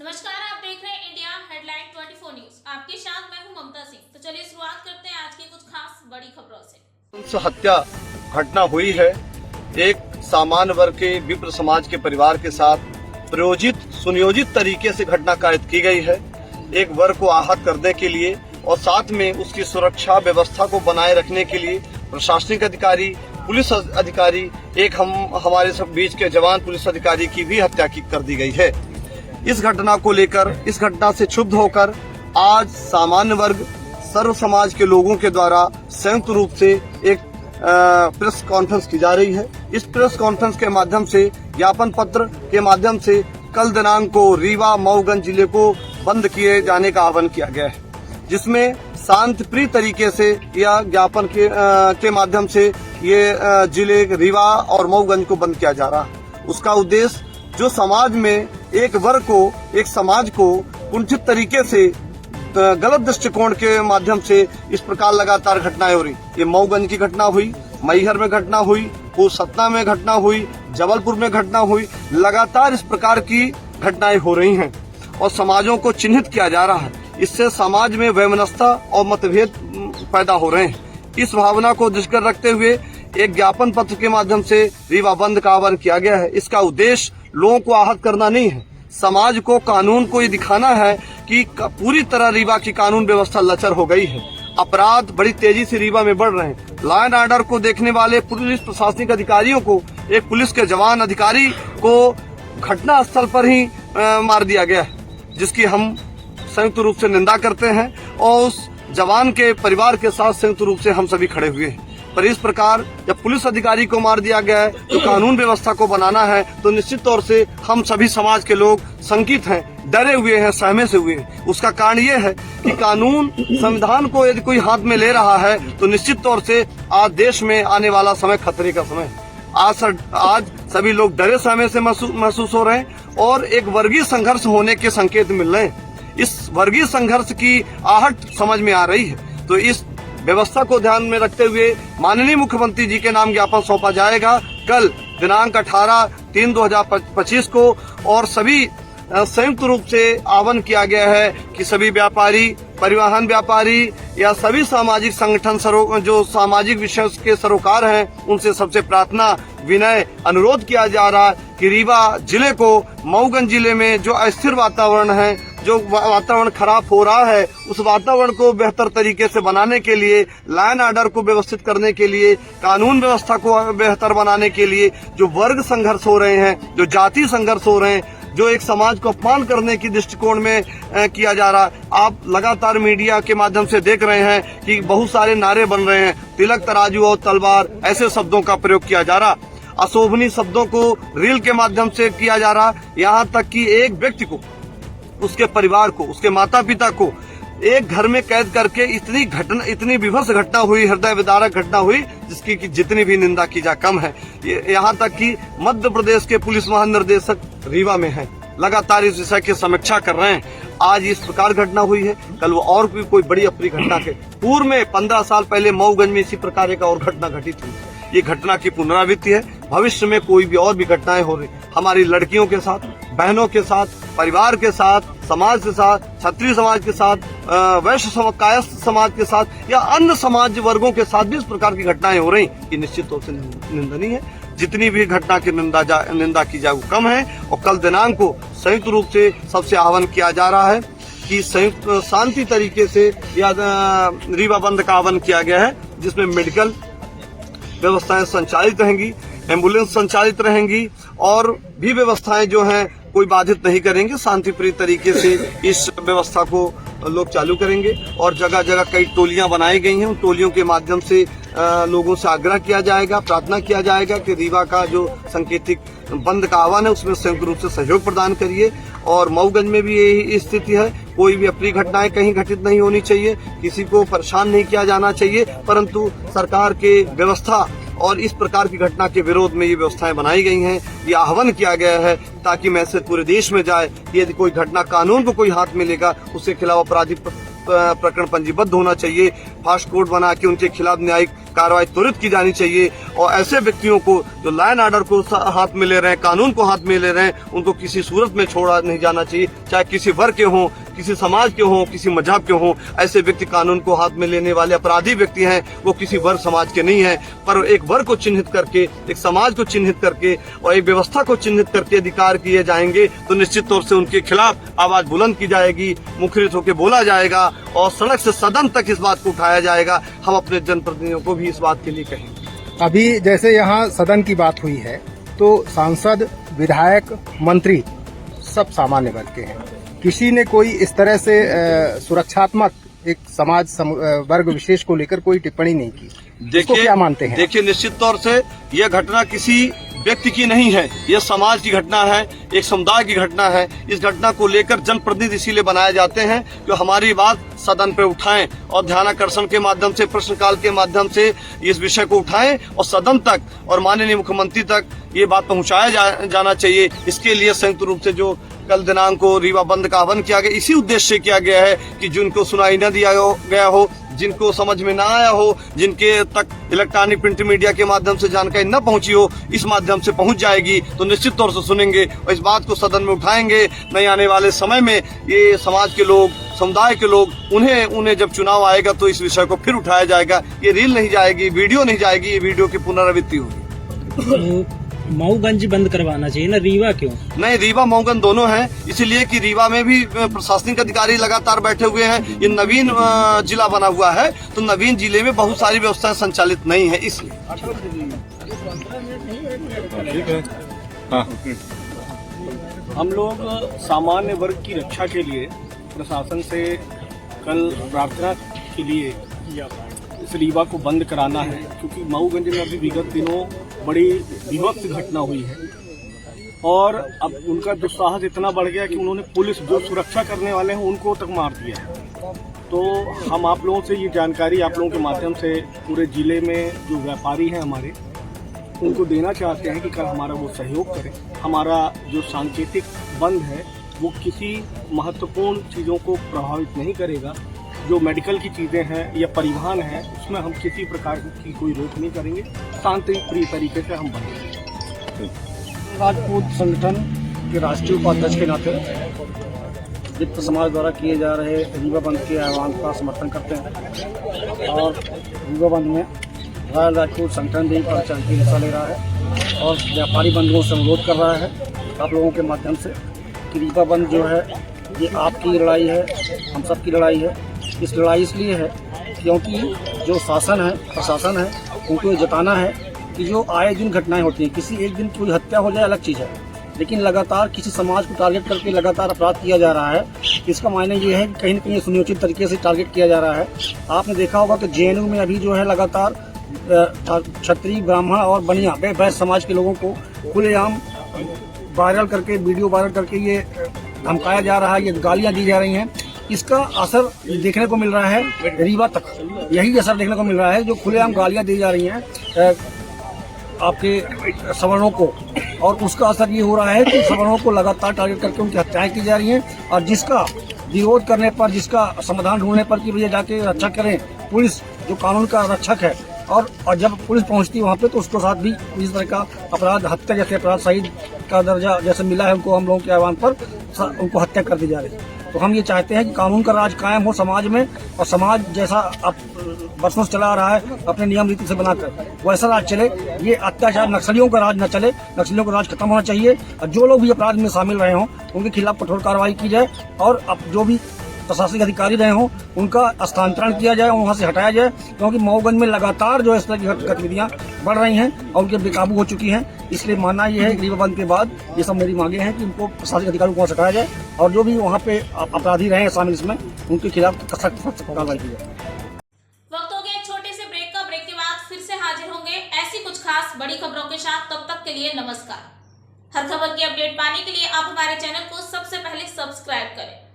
नमस्कार, आप देख रहे हैं इंडिया हेडलाइन 24 न्यूज। आपके साथ मैं हूं ममता सिंह। तो चलिए शुरुआत करते हैं आज की कुछ खास बड़ी खबरों से। हत्या घटना हुई है। एक सामान्य वर्ग के विप्र समाज के परिवार के साथ प्रयोजित सुनियोजित तरीके से घटना कायद की गई है। एक वर्ग को आहत करने के लिए और साथ में उसकी सुरक्षा व्यवस्था को बनाए रखने के लिए प्रशासनिक अधिकारी, पुलिस अधिकारी, एक हमारे सब बीच के जवान पुलिस अधिकारी की भी हत्या कर दी गई है। इस घटना को लेकर, इस घटना से क्षुब्ध होकर आज सामान्य वर्ग सर्व समाज के लोगों के द्वारा संयुक्त रूप से एक प्रेस कॉन्फ्रेंस की जा रही है। इस प्रेस कॉन्फ्रेंस के माध्यम से, ज्ञापन पत्र के माध्यम से कल दिनांक को रीवा मऊगंज जिले को बंद किए जाने का आह्वान किया गया है, जिसमें शांतिप्रिय तरीके से या ज्ञापन के माध्यम से ये जिले रीवा और मऊगंज को बंद किया जा रहा है। उसका उद्देश्य जो समाज में एक वर्ग को, एक समाज को कुंठित तरीके से गलत दृष्टिकोण के माध्यम से इस प्रकार लगातार घटनाएं हो रही। ये मऊगंज की घटना हुई, मैहर में घटना हुई, सतना में घटना हुई, जबलपुर में घटना हुई। लगातार इस प्रकार की घटनाएं हो रही हैं और समाजों को चिन्हित किया जा रहा है। इससे समाज में वैमनस्यता और मतभेद पैदा हो रहे हैं। इस भावना को दृष्टिगत रखते हुए एक ज्ञापन पत्र के माध्यम से रीवा बंद का आह्वान किया गया है। इसका उद्देश्य लोगों को आहत करना नहीं है, समाज को, कानून को ये दिखाना है कि पूरी तरह रीवा की कानून व्यवस्था लचर हो गई है। अपराध बड़ी तेजी से रीवा में बढ़ रहे हैं। लॉ एंड ऑर्डर को देखने वाले पुलिस प्रशासनिक अधिकारियों को, एक पुलिस के जवान अधिकारी को घटना स्थल पर ही मार दिया गया है, जिसकी हम संयुक्त रूप से निंदा करते हैं और उस जवान के परिवार के साथ संयुक्त रूप से हम सभी खड़े हुए हैं। पर इस प्रकार जब पुलिस अधिकारी को मार दिया गया है, तो कानून व्यवस्था को बनाना है, तो निश्चित तौर से हम सभी समाज के लोग शंकित हैं, डरे हुए हैं, सहमे से हुए हैं। उसका कारण ये है कि कानून, संविधान को यदि कोई हाथ में ले रहा है तो निश्चित तौर से आज देश में आने वाला समय खतरे का समय है। आज सभी लोग डरे सहमे से महसूस हो रहे हैं और एक वर्गीय संघर्ष होने के संकेत मिल रहे हैं। इस वर्गीय संघर्ष की आहट समझ में आ रही है। तो इस व्यवस्था को ध्यान में रखते हुए माननीय मुख्यमंत्री जी के नाम ज्ञापन सौंपा जाएगा कल दिनांक 18/3/2025 को। और सभी संयुक्त रूप से आह्वान किया गया है कि सभी व्यापारी, परिवहन व्यापारी या सभी सामाजिक संगठन जो सामाजिक विषय के सरोकार हैं, उनसे सबसे प्रार्थना, विनय, अनुरोध किया जा रहा है कि रीवा जिले को, मऊगंज जिले में जो अस्थिर वातावरण है, जो वातावरण खराब हो रहा है, उस वातावरण को बेहतर तरीके से बनाने के लिए, लॉ एंड ऑर्डर को व्यवस्थित करने के लिए, कानून व्यवस्था को बेहतर बनाने के लिए, जो वर्ग संघर्ष हो रहे हैं, जो जाति संघर्ष हो रहे हैं, जो एक समाज को अपमान करने की दृष्टिकोण में किया जा रहा है। आप लगातार मीडिया के माध्यम से देख रहे हैं कि बहुत सारे नारे बन रहे हैं, तिलक, तराजू और तलवार, ऐसे शब्दों का प्रयोग किया जा रहा। अशोभनीय शब्दों को रील के माध्यम से किया जा रहा। यहाँ तक कि एक व्यक्ति को, उसके परिवार को, उसके माता पिता को एक घर में कैद करके इतनी विभत्स घटना हुई, हृदय विदारक घटना हुई, जिसकी कि जितनी भी निंदा की जा कम है। यहाँ तक कि मध्य प्रदेश के पुलिस महानिर्देशक रीवा में हैं, लगातार इस विषय की समीक्षा कर रहे हैं। आज इस प्रकार घटना हुई है, कल वो और भी कोई बड़ी अप्रिय घटना के पूर्व में 15 साल पहले मऊगंज में इसी प्रकार का और घटना घटित हुई। ये घटना की पुनरावृत्ति है। भविष्य में कोई भी और भी घटनाएं हो रही, हमारी लड़कियों के साथ, बहनों के साथ, परिवार के साथ, समाज के साथ, क्षत्रिय समाज के साथ, वैश्य कायस्थ समाज के साथ या अन्य समाज वर्गों के साथ भी इस प्रकार की घटनाएं हो रही, ये निश्चित तौर से निंदनीय है। जितनी भी घटना की निंदा की जाए वो कम है। और कल दिनांक को संयुक्त रूप से सबसे आह्वान किया जा रहा है कि संयुक्त शांति तरीके से या रीवा बंद का आह्वान किया गया है, जिसमें मेडिकल व्यवस्थाएं संचालित रहेंगी, एम्बुलेंस संचालित रहेंगी और भी व्यवस्थाएं जो हैं कोई बाधित नहीं करेंगे। शांतिप्रिय तरीके से इस व्यवस्था को लोग चालू करेंगे और जगह जगह कई टोलियां बनाई गई हैं। उन टोलियों के माध्यम से लोगों से आग्रह किया जाएगा, प्रार्थना किया जाएगा कि रीवा का जो सांकेतिक बंद का आह्वान है उसमें संयुक्त रूप से सहयोग प्रदान करिए। और मऊगंज में भी यही स्थिति है, कोई भी अप्रिय घटनाएं कहीं घटित नहीं होनी चाहिए, किसी को परेशान नहीं किया जाना चाहिए, परंतु सरकार के व्यवस्था और इस प्रकार की घटना के विरोध में ये व्यवस्थाएं बनाई गई हैं। ये आह्वान किया गया है ताकि मैसेज पूरे देश में जाए कि यदि कोई घटना कानून को कोई हाथ में लेगा, उसके खिलाफ आपराधिक प्रकरण पंजीबद्ध होना चाहिए, फास्ट कोर्ट बना के उनके खिलाफ न्यायिक कार्रवाई त्वरित की जानी चाहिए और ऐसे व्यक्तियों को जो लॉ एंड ऑर्डर को हाथ में ले रहे हैं, कानून को हाथ में ले रहे हैं, उनको किसी सूरत में छोड़ा नहीं जाना चाहिए। चाहे किसी वर्ग के हों, किसी समाज के हों, किसी मजहब के हों, ऐसे व्यक्ति कानून को हाथ में लेने वाले अपराधी व्यक्ति हैं, वो किसी वर्ग समाज के नहीं हैं। पर एक वर्ग को चिन्हित करके, एक समाज को चिन्हित करके और एक व्यवस्था को चिन्हित करके अधिकार किए जाएंगे तो निश्चित तौर से उनके खिलाफ आवाज बुलंद की जाएगी, मुखरित होकर बोला जाएगा और सड़क से सदन तक इस बात को उठाया जाएगा। हम अपने जनप्रतिनिधियों को भी इस बात के लिए कहेंगे। अभी जैसे यहाँ सदन की बात हुई है तो सांसद, विधायक, मंत्री सब सामान्य वर्ग के हैं। किसी ने कोई इस तरह से सुरक्षात्मक एक समाज वर्ग विशेष को लेकर कोई टिप्पणी नहीं की। देखिए, क्या मानते हैं? देखिए, निश्चित तौर से यह घटना किसी व्यक्ति की नहीं है, यह समाज की घटना है, एक समुदाय की घटना है। इस घटना को लेकर जनप्रतिनिधि इसीलिए बनाए जाते हैं कि हमारी बात सदन पे उठाएं और ध्यानाकर्षण के माध्यम से, प्रश्नकाल के माध्यम से इस विषय को उठाएं और सदन तक और माननीय मुख्यमंत्री तक ये बात पहुंचाया जाना चाहिए। इसके लिए संयुक्त रूप से जो कल दिनांक को रीवा बंद का आह्वान किया गया, इसी उद्देश्य से किया गया है कि जिनको सुनाई न दिया गया हो, जिनको समझ में ना आया हो, जिनके तक इलेक्ट्रॉनिक प्रिंट मीडिया के माध्यम से जानकारी न पहुंची हो, इस माध्यम से पहुंच जाएगी तो निश्चित तौर से सुनेंगे और इस बात को सदन में उठाएंगे। नहीं आने वाले समय में ये समाज के लोग, समुदाय के लोग, उन्हें जब चुनाव आएगा तो इस विषय को फिर उठाया जाएगा। ये रील नहीं जाएगी, वीडियो नहीं जाएगी, ये वीडियो की पुनरावृत्ति होगी। मऊगंज बंद करवाना चाहिए ना, रीवा क्यों? नहीं, रीवा मऊगंज दोनों हैं, इसलिए कि रीवा में भी प्रशासनिक अधिकारी लगातार बैठे हुए हैं। ये नवीन जिला बना हुआ है तो नवीन जिले में बहुत सारी व्यवस्थाएं संचालित नहीं है, इसलिए। हम लोग सामान्य वर्ग की रक्षा के लिए प्रशासन से कल प्रार्थना के लिए इस रीवा को बंद कराना है, क्योंकि मऊगंज में अभी विगत दिनों बड़ी विभत्स घटना हुई है और अब उनका दुस्साहस इतना बढ़ गया कि उन्होंने पुलिस जो सुरक्षा करने वाले हैं उनको तक मार दिया है। तो हम आप लोगों से ये जानकारी आप लोगों के माध्यम से पूरे जिले में जो व्यापारी हैं हमारे, उनको देना चाहते हैं कि कल हमारा वो सहयोग करें। हमारा जो सांकेतिक बंद है वो किसी महत्वपूर्ण चीज़ों को प्रभावित नहीं करेगा। जो मेडिकल की चीज़ें हैं या परिवहन है, उसमें हम किसी प्रकार की कोई रोक नहीं करेंगे। शांतिप्रिय तरीके से हम बनेंगे। राजपूत संगठन के राष्ट्रीय उपाध्यक्ष के नाते वित्त समाज द्वारा किए जा रहे रीवा बंद के आह्वान का समर्थन करते हैं और रीवा बंद में रॉयल राजपूत संगठन भी बढ़ चढ़ के हिस्सा ले रहा है और व्यापारी बंधुओं से अनुरोध कर रहा है आप लोगों के माध्यम से कि रीवा बंद जो है ये आपकी लड़ाई है, हम सब की लड़ाई है। इस लड़ाई इसलिए है क्योंकि जो शासन है, प्रशासन है, उनको ये जताना है कि जो आए दिन घटनाएं होती हैं, किसी एक दिन कोई हत्या हो जाए अलग चीज़ है, लेकिन लगातार किसी समाज को टारगेट करके लगातार अपराध किया जा रहा है। इसका मायने ये है कि कहीं न कहीं सुनियोजित तरीके से टारगेट किया जा रहा है। आपने देखा होगा कि जेएनयू में अभी जो है लगातार क्षत्रिय, ब्राह्मण और बनिया बैस समाज के लोगों को खुलेआम वायरल करके, वीडियो वायरल करके ये धमकाया जा रहा है, ये गालियाँ दी जा रही हैं। इसका असर देखने को मिल रहा है रीवा तक, यही असर देखने को मिल रहा है जो खुलेआम गालियाँ दी जा रही हैं आपके सवर्णों को, और उसका असर ये हो रहा है कि सवर्णों को लगातार टारगेट करके उनकी हत्याएं की जा रही हैं। और जिसका विरोध करने पर, जिसका समाधान ढूंढने पर कि भैया जाके रक्षा करें, पुलिस जो कानून का रक्षक है, और जब पुलिस पहुंचती है वहाँ पे तो उसके साथ भी इस तरह का अपराध, हत्या जैसे अपराध, शहीद का दर्जा जैसे मिला है उनको, हम लोगों के आह्वान पर उनको हत्या कर दी जा रही है। तो हम ये चाहते हैं कि कानून का राज कायम हो समाज में, और समाज जैसा अब बरसों से चला आ रहा है अपने नियम रीति से बनाकर, वैसा राज चले। ये अत्याचार नक्सलियों का राज न चले, नक्सलियों का राज खत्म होना चाहिए और जो लोग भी अपराध में शामिल रहे हों उनके खिलाफ कठोर कार्रवाई की जाए और अब जो भी प्रशासनिक अधिकारी रहे हों उनका स्थानांतरण किया जाए, वहाँ से हटाया जाए, क्योंकि मऊगंज में लगातार जो इस तरह की गतिविधियाँ बढ़ रही हैं और उनके बेकाबू हो चुकी हैं। इसलिए मानना ये है कि रीवा बंद के बाद ये सब मेरी मांगे हैं कि उनको प्रशासनिक अधिकारियों को हटाया जाए और जो भी वहाँ पे अपराधी रहे हैं शामिल इसमें, उनके खिलाफ सख्त कार्रवाई की जाए। वक्त हो गया एक छोटे से ब्रेक का। ब्रेक के बाद फिर से हाजिर होंगे ऐसी कुछ खास बड़ी खबरों के साथ। तब तक के लिए नमस्कार। हर खबर की अपडेट पाने के लिए आप हमारे चैनल को सबसे पहले सब्सक्राइब करें।